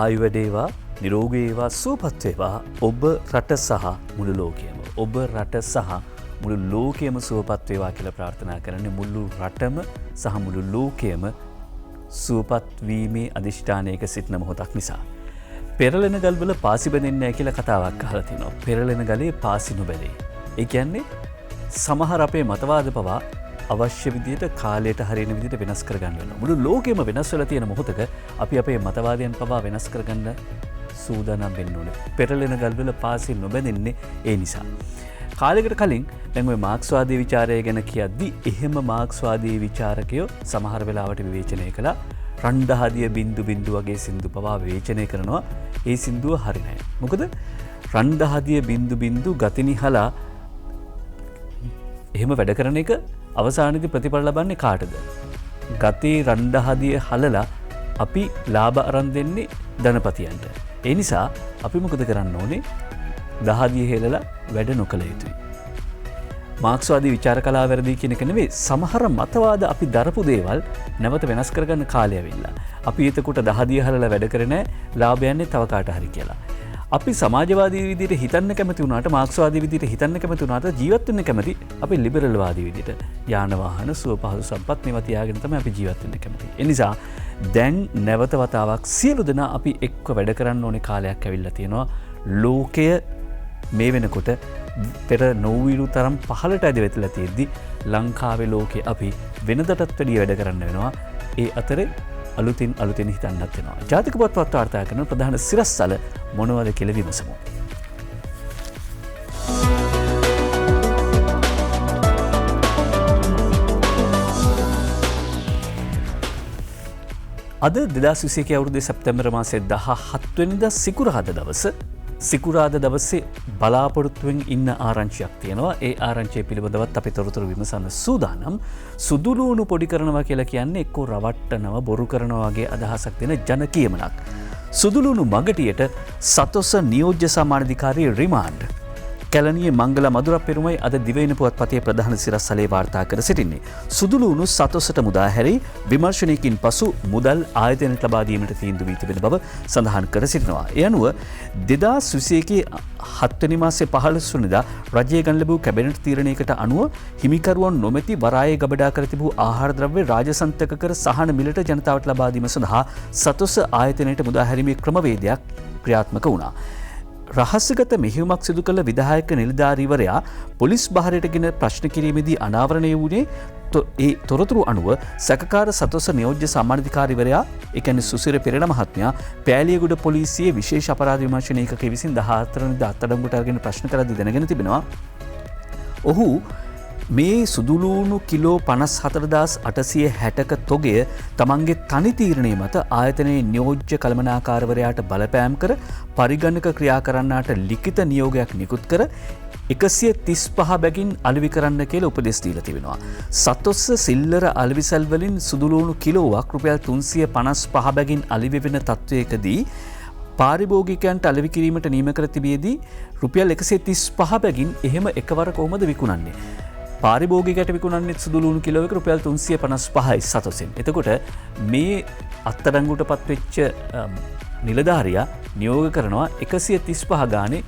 ආයු වැඩේවා නිරෝගී වේවා සුවපත් වේවා ඔබ රට සහ මුළු ලෝකයම. ඔබ රට සහ මුළු ලෝකයම සුවපත් වේවා කියලා ප්‍රාර්ථනා කරන්නේ මුළු රටම සහ මුළු ලෝකයම සුවපත් වීමේ අදිෂ්ඨානයක සිටින මොහොතක් නිසා. පෙරලෙන ගල්වල පාසි බැඳෙන්නේ නැහැ කියලා කතාවක් අහලා තිනවා. පෙරලෙන ගලේ පාසි නොබැඳේ. ඒ කියන්නේ සමහර අපේ මතවාද පවා අවශ්‍ය විදිහට කාලයට හරියන විදිහට වෙනස් කරගන්න වෙනවා. මුළු ලෝකෙම වෙනස් වෙලා තියෙන මොහොතක අපි අපේ මතවාදයන් පවා වෙනස් කරගන්න සූදානම් වෙන්න ඕනේ. පෙරලෙන ගල්වල පාසි නොබැඳෙන්නේ ඒ නිසා. කාලයකට කලින් දැන් ওই මාක්ස්වාදී විචාරය ගැන කියද්දි එහෙම මාක්ස්වාදී විචාරකයෝ සමහර වෙලාවට විවේචනය කළා. රණ්ඩහදිය බින්දු බින්දු වගේ සින්දු පවා විවේචනය කරනවා. ඒ සින්දුව හරි නෑ. මොකද රණ්ඩහදිය බින්දු බින්දු ගතිනිහලා එහෙම වැඩ කරන එක අවසානයේදී ප්‍රතිඵල ලබන්නේ කාටද? ගතේ රණ්ඩහදිය හලලා අපි ලාභ අරන් දෙන්නේ ධනපතියන්ට. ඒ නිසා අපි මොකද කරන්න ඕනේ? දහදිය හෙලලා වැඩ නොකළ යුතුයි. මාක්ස්වාදී විචාර කලාව වැරදි කියන එක නෙවෙයි, සමහර මතවාද අපි දරපු දේවල් නැවත වෙනස් කරගන්න කාලය ඇවිල්ලා. අපි එතකොට දහදිය හලලා වැඩ කරේ නැහැ, ලාභ යන්නේ තව කාට හරි කියලා. අපි සමාජවාදී විදිහට හිතන්න කැමති වුණාට, මාක්ස්වාදී විදිහට හිතන්න කැමති වුණාට ජීවත් වෙන්න කැමති අපි ලිබරල් වාදී විදිහට. යාන වාහන, සුව පහසු සම්පත් මේවා තියාගෙන තමයි අපි ජීවත් වෙන්න කැමති. ඒ නිසා දැන් නැවත වතාවක් සියලු දෙනා අපි එක්ව වැඩ කරන්න ඕනේ කාලයක් ඇවිල්ලා තියෙනවා. ලෝකය මේ වෙනකොට පෙර නොවීරු තරම් පහළට ඇද වෙතලා තියෙද්දි ලංකාවේ ලෝකේ අපි වෙනදටත් වැඩිය වැඩ කරන්න වෙනවා. ඒ අතරේ අලුතින් හිතන්නත් වෙනවා. ජාතික පුවත්පත් වාර්තා කරන ප්‍රධාන සිරස්තල මොනවද කියලා විමසමු. අද 2021 අවුරුද්දේ සැප්තැම්බර් මාසයේ 17 වෙනිදා සිකුරාදා දවසේ බලාපොරොත්තුවෙන් ඉන්න ආරංචියක් තියෙනවා. ඒ ආරංචිය පිළිබඳවත් අපි තොරතුරු විමසන්න සූදානම්. සුදුලූණු පොඩි කරනවා කියලා කියන්නේ එක්කෝ රවට්ටනවා, බොරු කරනවා වගේ අදහසක් දෙන ජන කියමනක්. සුදුලූණු මගටියට සතොස නියෝජ්‍ය සම්මානාධිකාරී රිමාන්ඩ්. කැලණියේ මංගල මధుර පෙරුමයි අද දිවයින පුවත්පතේ ප්‍රධාන සිරස්තලයේ වාර්තා කර සිටින්නේ. සුදුලූණු සතොසට මුදා හැරී විමර්ශනයකින් පසු මුදල් ආයතනයට ලබා දීමට තීන්දුව වී තිබෙන බව සඳහන් කර සිටිනවා. ඒ අනුව 2021 7 මාසයේ 15 වෙනිදා රජයේ ගන්න ලැබූ කැබිනට් තීරණයකට අනුව හිමිකරුවන් නොමැති වරායේ ගබඩා කර තිබූ ආහාර ද්‍රව්‍ය රාජසන්තක කර සහන මිලට ජනතාවට ලබා දීම සඳහා සතොස ආයතනයට මුදා හැරීමේ ක්‍රමවේදයක් ක්‍රියාත්මක වුණා. රහස්‍යගත මෙහෙයුමක් සිදු කළ විධායක නිලධාරීවරයා පොලිස් බහරයට ගෙන ප්‍රශ්න කිරීමේදී අනාවරණය වුණේ ඒ තොරතුරු අනුව සැකකාර සතොස නියෝජ්‍ය සම්මානාධිකාරීවරයා ඒ කියන්නේ සුසිර පෙරේරා මහත්මයා පෑලියගොඩ පොලිසියේ විශේෂ අපරාධ විමර්ශන ඒකකයේ විසින් 14 වෙනිදා අත්අඩංගුවට අරගෙන ප්‍රශ්න කරද්දී දැනගෙන තිබෙනවා. ඔහු මේ සුදුලූණු කිලෝ 54,860ක තොගය තමන්ගේ තනි තීරණය මත ආයතනයේ නියෝජ්‍ය කළමනාකාරවරයාට බලපෑම් කර පරිගණක ක්‍රියා කරන්නාට ලිඛිත නියෝගයක් නිකුත් කර 135 බැගින් අලෙවි කරන්න කියලා උපදෙස් දීලා තිබෙනවා. සතොස්ස සිල්ලර අලෙවිසල් වලින් සුදුලූණු කිලෝවක් රුපියල් 355 බැගින් අලෙවි වෙන තත්වයකදී පාරිභෝගිකයන්ට අලෙවි කිරීමට නියම කර තිබියදී රුපියල් 135 බැගින් එහෙම එකවර කොහොමද විකුණන්නේ? පාරිභෝගිකයට විකුණන්නේ සුදුලූණු කිලෝයක රුපියල් 355යි සතොසෙන්. එතකොට මේ අත්අඩංගුවට පත්වෙච්ච නිලධාරියා නියෝග කරනවා 135 ගානේ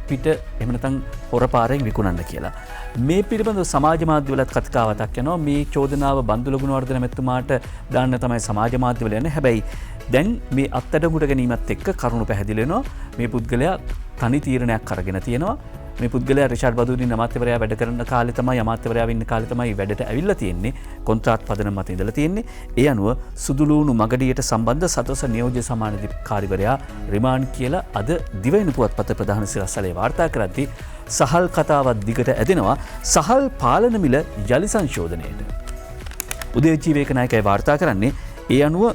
පිට එහෙම නැත්නම් හොරපාරෙන් විකුණන්න කියලා. මේ පිළිබඳව සමාජ මාධ්‍යවලත් කතිකාවතක් යනවා. මේ චෝදනාව බන්දුල ගුණවර්ධන මැතිතුමාට දාන්න තමයි සමාජ මාධ්‍යවල යන්නේ. හැබැයි දැන් මේ අත්අඩංගුවට ගැනීමත් එක්ක කරුණු පැහැදිලි වෙනවා. මේ පුද්ගලයා තනි තීරණයක් අරගෙන තියෙනවා. මේ පුද්ගලයා රිචාඩ් බදුරින් අමාත්‍යවරයා වැඩ කරන කාලේ තමයි අමාත්‍යවරයා ඉන්න කාලේ තමයි වැඩට ඇවිල්ලා තියෙන්නේ. කොන්ත්‍රාත් පදනම මත ඉඳලා තියෙන්නේ. ඒ අනුව සුදුලූණු මගඩියට සම්බන්ධ සතොස නියෝජ්‍ය සම්මානාධිකාරීවරයා රිමාන්ඩ් කියලා අද දිවයින පුවත්පත ප්‍රධාන සිරස්තලයේ වාර්තා කරද්දී සහල් කතාවක් දිගට ඇදෙනවා. සහල් පාලන මිල යලි සංශෝධනයට. උදේජීවේක නායකයි වාර්තා කරන්නේ. ඒ අනුව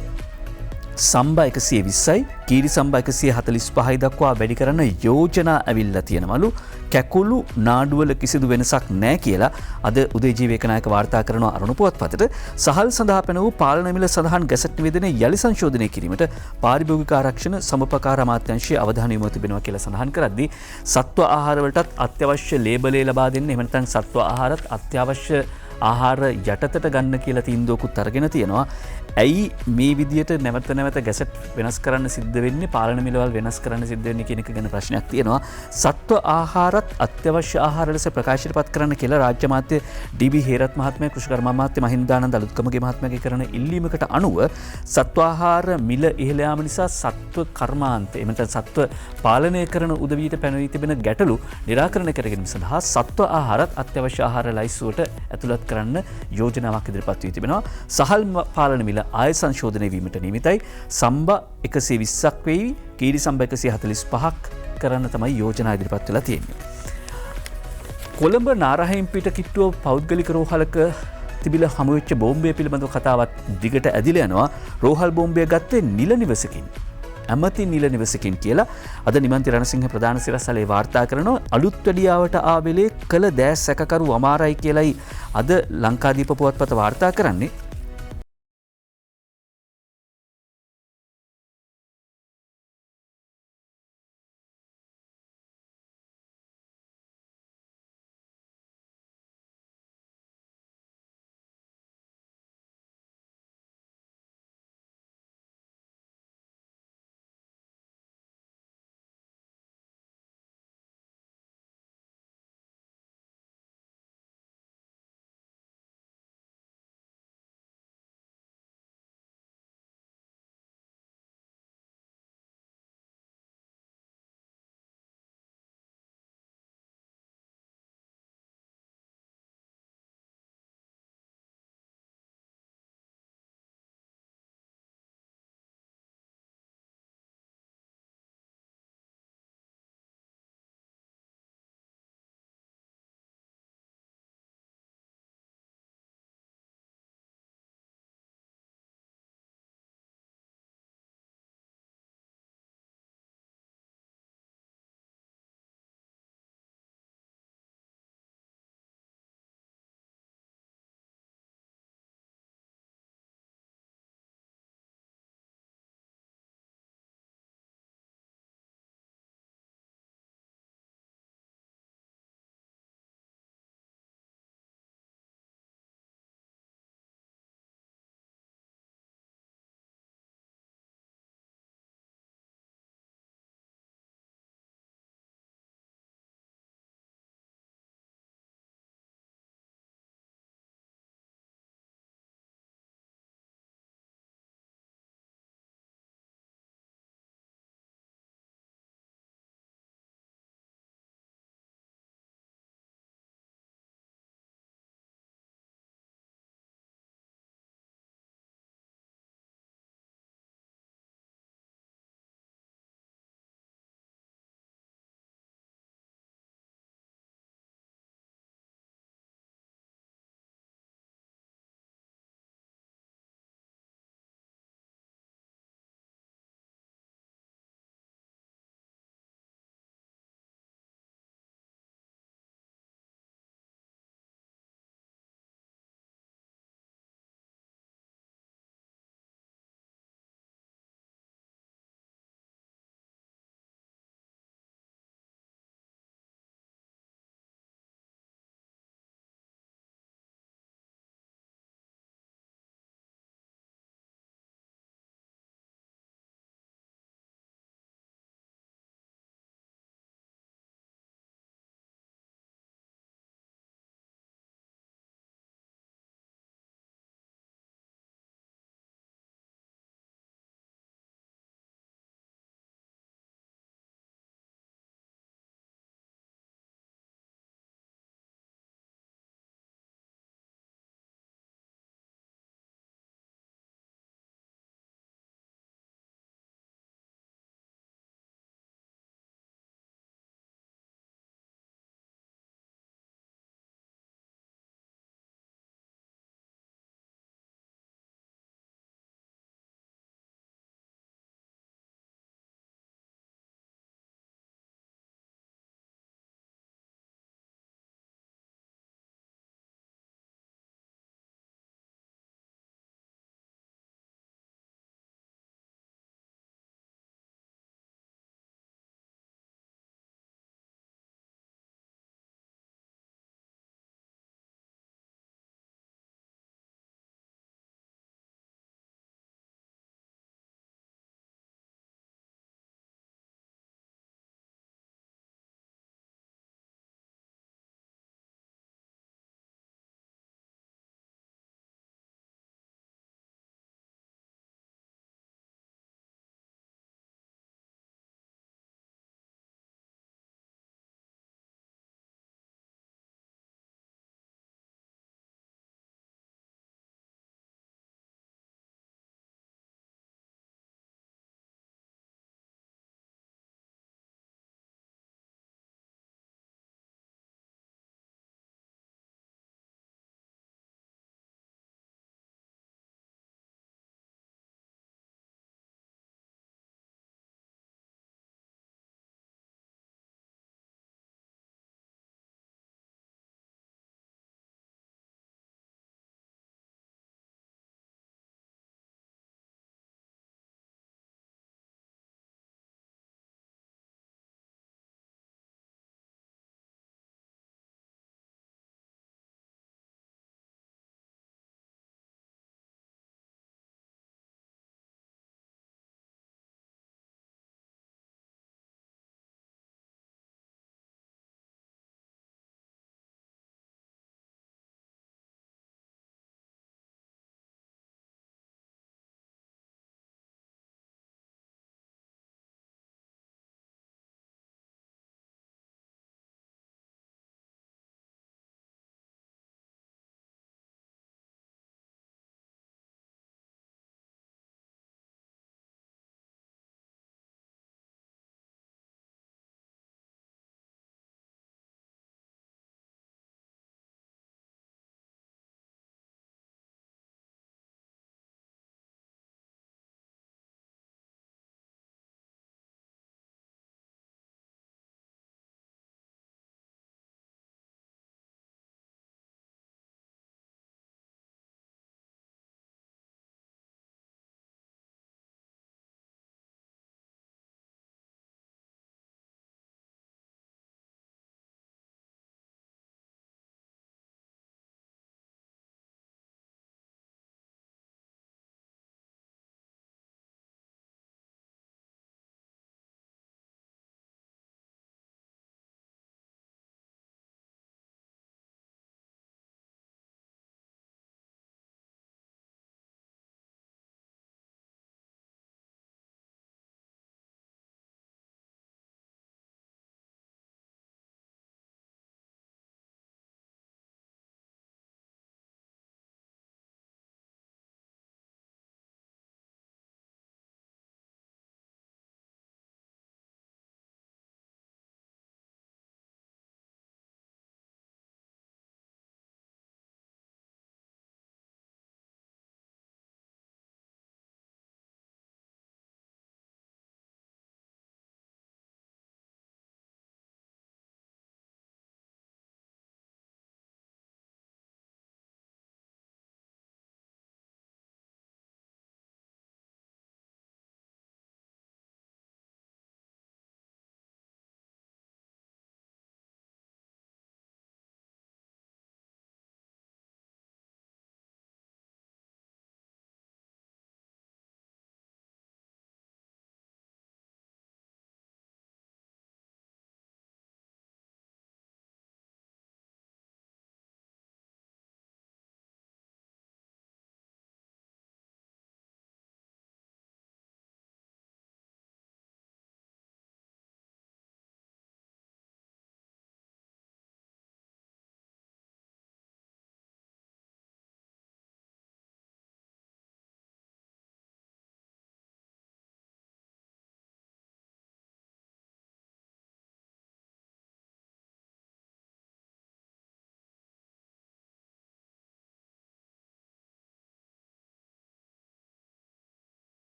සම්බා 120යි කීරි සම්බා 145යි දක්වා වැඩි කරන්න යෝජනා ඇවිල්ලා තියෙනවලු. කැකුළු නාඩුවල කිසිදු වෙනසක් නැහැ කියලා අද උදේජීවේක නායක වාර්තා කරන අරුණ පුවත්පතට සහල් සඳහා පැන වූ පාලන මිල සඳහන් ගැසට් නිවේදනය යලි සංශෝධනය කිරීමට පාරිභෝගික ආරක්ෂණ සමපකාර අමාත්‍යාංශයේ අවධානය යොමු තිබෙනවා කියලා සඳහන් කරද්දී සත්ව ආහාර වලටත් අත්‍යවශ්‍ය ලේබලේ ලබා දෙන්න එහෙම නැත්නම් සත්ව ආහාරත් අත්‍යවශ්‍ය ආහාර යටතට ගන්න කියලා තීන්දුවකුත් අරගෙන තියෙනවා. ඇයි මේ විදියට නැවත නැවත ගැසට් වෙනස් කරන්න සිද්ධ වෙන්නේ පාලන මිලවල් වෙනස් කරන්න සිද්ධ වෙන්නේ කියන එක ගැන ප්‍රශ්නයක් තියෙනවා. සත්ව ආහාරත් අත්‍යවශ්‍ය ආහාර ලෙස ප්‍රකාශයට පත් කරන්න කියලා රාජ්‍ය මාත්‍ය ඩී.බී. හේරත් මහත්මයා කෘෂිකර්ම අමාත්‍ය මහින්දානන්ද අලුත්කමගේ මහත්මයාගේ කරන ඉල්ලීමකට අනුව සත්ව ආහාර මිල ඉහළ යාම නිසා සත්ව කර්මාන්ත එහෙම නැත්නම් සත්ව පාලනය කරන උදවියට පැනවී තිබෙන ගැටලු निराකරණය කර ගැනීම සඳහා සත්ව ආහාරත් අත්‍යවශ්‍ය ආහාර ලයිස්තුවට ඇතුළත් කරන්න යෝජනාවක් ඉදිරිපත් වී තිබෙනවා. සහල් පාලන මිල ආය සංශෝධනය වීමට නිමිතයි. සම්බා 120ක් වෙයි. කීරි සම්බා 145ක් කරන්න තමයි යෝජනා ඉදිරිපත් වෙලා තියෙන්නේ. කොළඹ නාරහයින් පිට කිට්ටුව පෞද්ගලික රෝහලක තිබිලා හමුවෙච්ච බෝම්බය පිළිබඳව කතාවත් දිගට ඇදිලා යනවා. රෝහල් බෝම්බය ගත්තේ නිල නිවසකින්. ඇමති නිල නිවසකින් කියලා අද නිමන්ති රණසිංහ ප්‍රධාන සිරස්තලේ වාර්තා කරනවා. අලුත් වැඩියාවට ආවෙලේ කළ දෑස් සැකකරු අමාරයි කියලයි අද ලංකාදීප පුවත්පත වාර්තා කරන්නේ.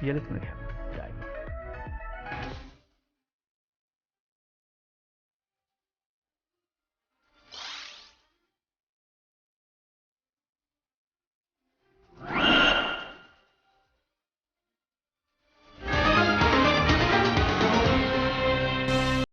යෙලතුනක.